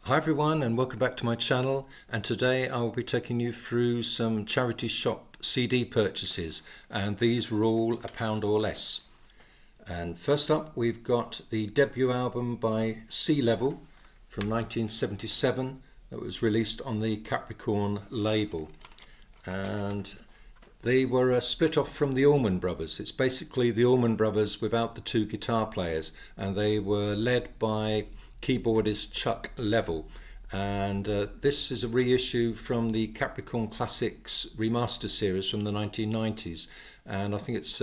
Hi everyone and welcome back to my channel, and today I will be taking you through some charity shop CD purchases, and these were all £1 or less. And first up we've got the debut album by Sea Level from 1977 that was released on the Capricorn label, and they were a split off from the Allman Brothers. It's basically the Allman Brothers without the two guitar players, and they were led by keyboardist Chuck Leavell, and this is a reissue from the Capricorn Classics remaster series from the 1990s, and I think it's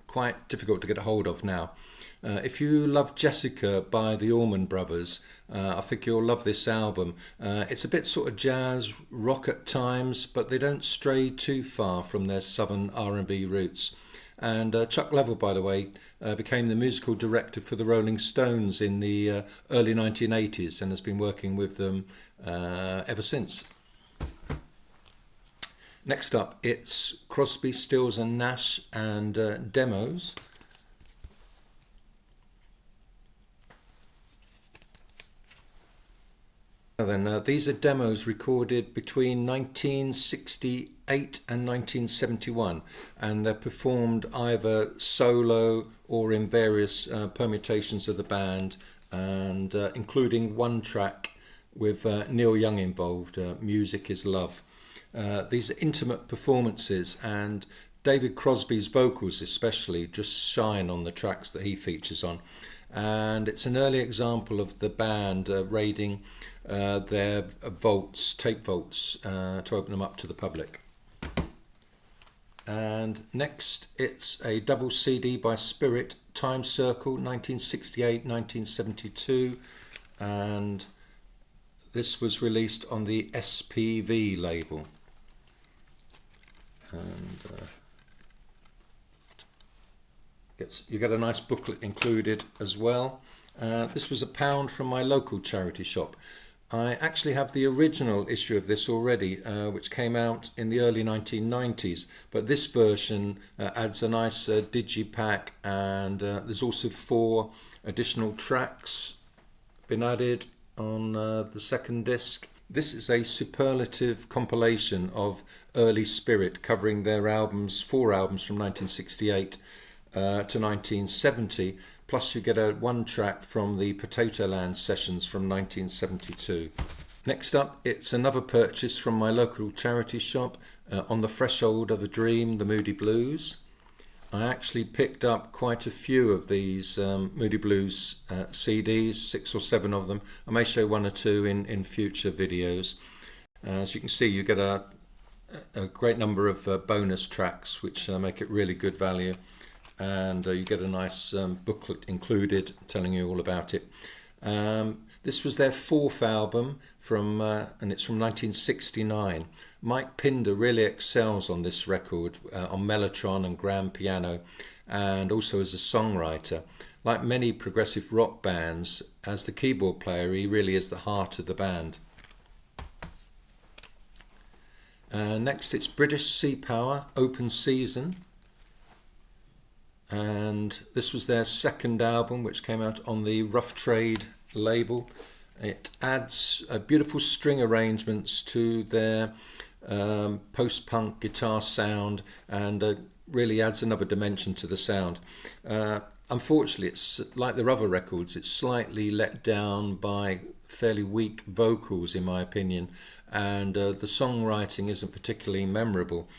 quite difficult to get a hold of now. If you love Jessica by the Allman Brothers, I think you'll love this album. It's a bit sort of jazz rock at times, but they don't stray too far from their southern R&B roots. And Chuck Leavell, by the way, became the musical director for the Rolling Stones in the early 1980s and has been working with them ever since. Next up, it's Crosby, Stills and Nash and Demos. Then these are demos recorded between 1968 and 1971, and they're performed either solo or in various permutations of the band, and including one track with Neil Young involved, Music is Love. These are intimate performances, and David Crosby's vocals especially just shine on the tracks that he features on. And it's an early example of the band raiding their vaults, tape vaults, to open them up to the public. And next it's a double CD by Spirit, Time Circle 1968-1972, and this was released on the SPV label. And you get a nice booklet included as well. This was £1 from my local charity shop. I actually have the original issue of this already, which came out in the early 1990s, but this version adds a nice digipack, and there's also 4 additional tracks been added on the second disc. This is a superlative compilation of early Spirit, covering their albums, 4 albums from 1968 to 1970, plus you get one track from the Potato Land sessions from 1972. Next up, it's another purchase from my local charity shop, On the Threshold of a Dream, the Moody Blues. I actually picked up quite a few of these Moody Blues CDs, 6 or 7 of them. I may show 1 or 2 in future videos. As you can see, you get a great number of bonus tracks, which make it really good value. And you get a nice booklet included telling you all about it. This was their 4th album and it's from 1969. Mike Pinder really excels on this record, on mellotron and grand piano, and also as a songwriter. Like many progressive rock bands, as the keyboard player, he really is the heart of the band. Next, it's British Sea Power, Open Season. And this was their 2nd album, which came out on the Rough Trade label. It adds beautiful string arrangements to their post-punk guitar sound, and really adds another dimension to the sound. Unfortunately, it's like their other records, it's slightly let down by fairly weak vocals in my opinion, and the songwriting isn't particularly memorable.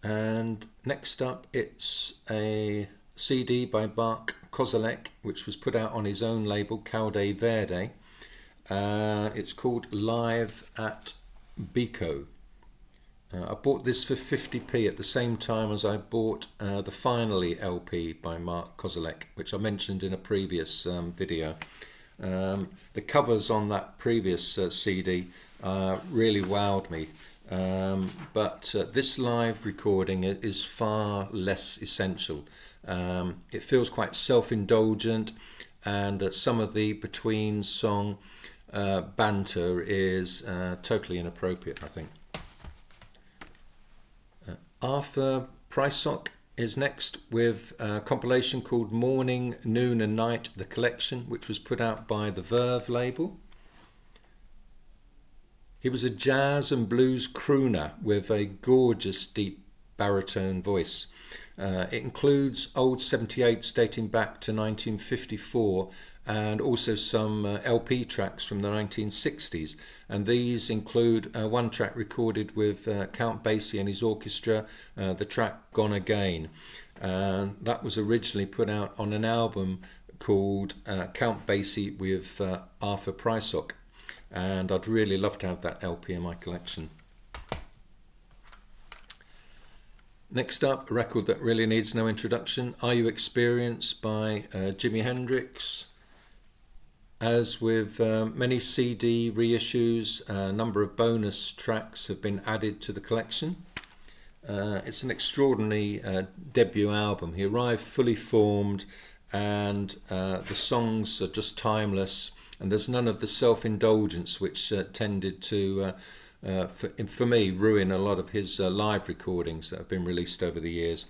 And next up, it's a CD by Mark KOZELEK, which was put out on his own label, Calde Verde. It's called Live at Biko. I bought this for 50p at the same time as I bought the Finally LP by Mark KOZELEK, which I mentioned in a previous video. The covers on that previous CD really wowed me. But this live recording is far less essential. It feels quite self-indulgent, and some of the between song banter is totally inappropriate, I think. Arthur Prysock is next with a compilation called Morning, Noon and Night, The Collection, which was put out by the Verde label. He was a jazz and blues crooner with a gorgeous deep baritone voice. It includes old 78s dating back to 1954 and also some LP tracks from the 1960s. And these include one track recorded with Count Basie and his orchestra, the track Gone Again. That was originally put out on an album called Count Basie with Arthur Prysock. And I'd really love to have that LP in my collection. Next up, a record that really needs no introduction, Are You Experienced by Jimi Hendrix. As with many CD reissues, a number of bonus tracks have been added to the collection. It's an extraordinary debut album. He arrived fully formed and the songs are just timeless, and there's none of the self-indulgence which tended to for me, ruin a lot of his live recordings that have been released over the years.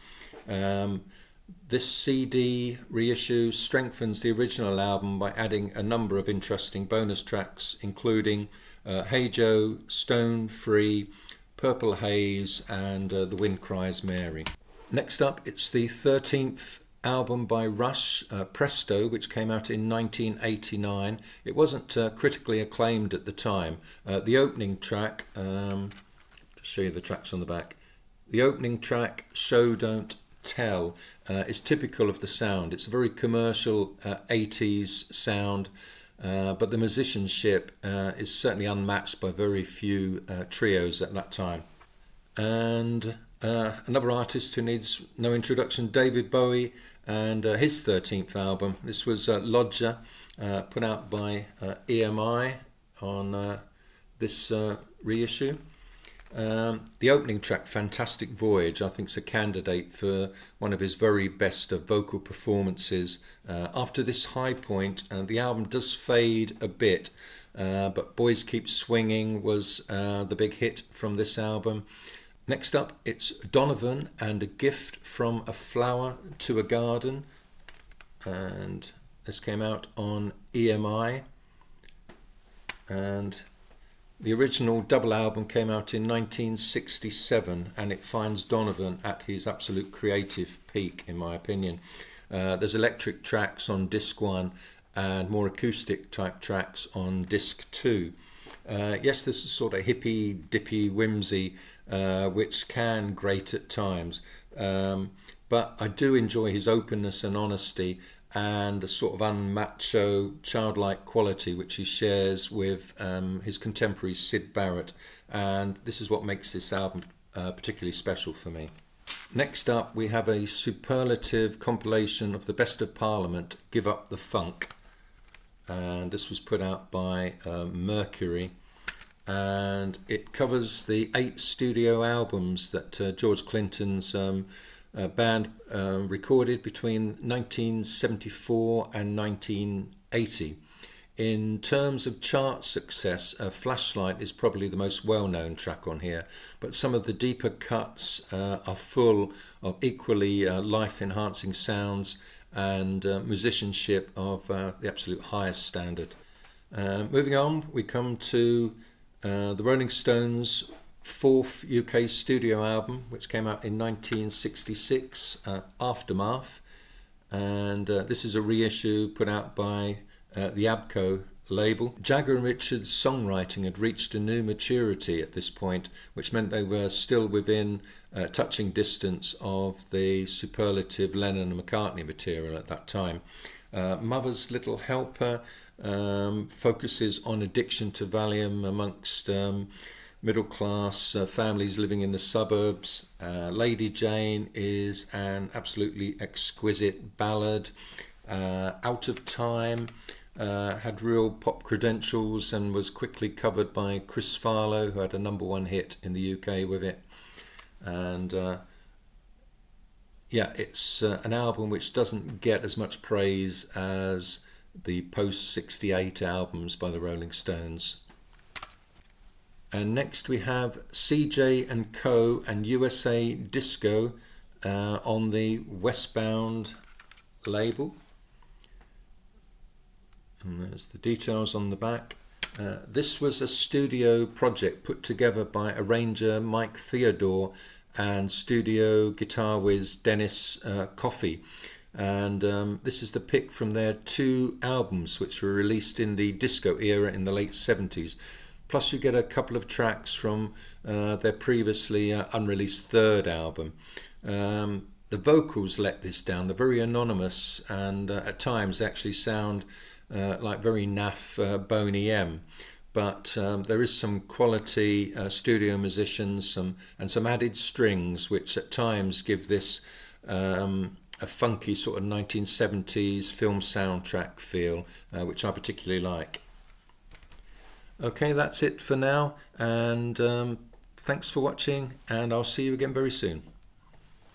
This CD reissue strengthens the original album by adding a number of interesting bonus tracks, including Hey Joe, Stone Free, Purple Haze, and The Wind Cries Mary. Next up, it's the 13th album by Rush, Presto, which came out in 1989. It wasn't critically acclaimed at the time. The opening track, to show you the tracks on the back, the opening track, Show Don't Tell, is typical of the sound. It's a very commercial 80s sound, but the musicianship is certainly unmatched by very few trios at that time. And another artist who needs no introduction, David Bowie, and his 13th album. This was Lodger, put out by EMI on this reissue. The opening track, Fantastic Voyage, I think is a candidate for one of his very best vocal performances. After this high point, the album does fade a bit, but Boys Keep Swinging was the big hit from this album. Next up, it's Donovan and A Gift from a Flower to a Garden, and this came out on EMI, and the original double album came out in 1967, and it finds Donovan at his absolute creative peak, in my opinion. There's electric tracks on disc 1 and more acoustic type tracks on disc 2. Yes, this is sort of hippy dippy whimsy, which can grate at times, but I do enjoy his openness and honesty and the sort of unmacho childlike quality which he shares with his contemporary Syd Barrett, and this is what makes this album particularly special for me. Next up, we have a superlative compilation of the best of Parliament, Give Up the Funk, and this was put out by Mercury, and it covers the 8 studio albums that George Clinton's band recorded between 1974 and 1980. In terms of chart success, Flashlight is probably the most well-known track on here, but some of the deeper cuts are full of equally life-enhancing sounds and musicianship of the absolute highest standard. Moving on, we come to the Rolling Stones' 4th UK studio album, which came out in 1966, Aftermath, and this is a reissue put out by the Abco label. Jagger and Richards' songwriting had reached a new maturity at this point, which meant they were still within touching distance of the superlative Lennon and McCartney material at that time. Mother's Little Helper focuses on addiction to Valium amongst middle-class families living in the suburbs. Lady Jane is an absolutely exquisite ballad. Out of Time had real pop credentials and was quickly covered by Chris Farlow, who had a #1 hit in the UK with it. And it's an album which doesn't get as much praise as the post-68 albums by the Rolling Stones. And next we have CJ and Co and USA Disco on the Westbound label. And there's the details on the back. This was a studio project put together by arranger Mike Theodore and studio guitar whiz Dennis Coffey. And this is the pick from their 2 albums which were released in the disco era in the late 70s. Plus you get a couple of tracks from their previously unreleased 3rd album. The vocals let this down. They're very anonymous, and at times they actually sound like very naff Boney M. But there is some quality studio musicians and some added strings which at times give this a funky sort of 1970s film soundtrack feel, which I particularly like. Okay, that's it for now, and thanks for watching, and I'll see you again very soon.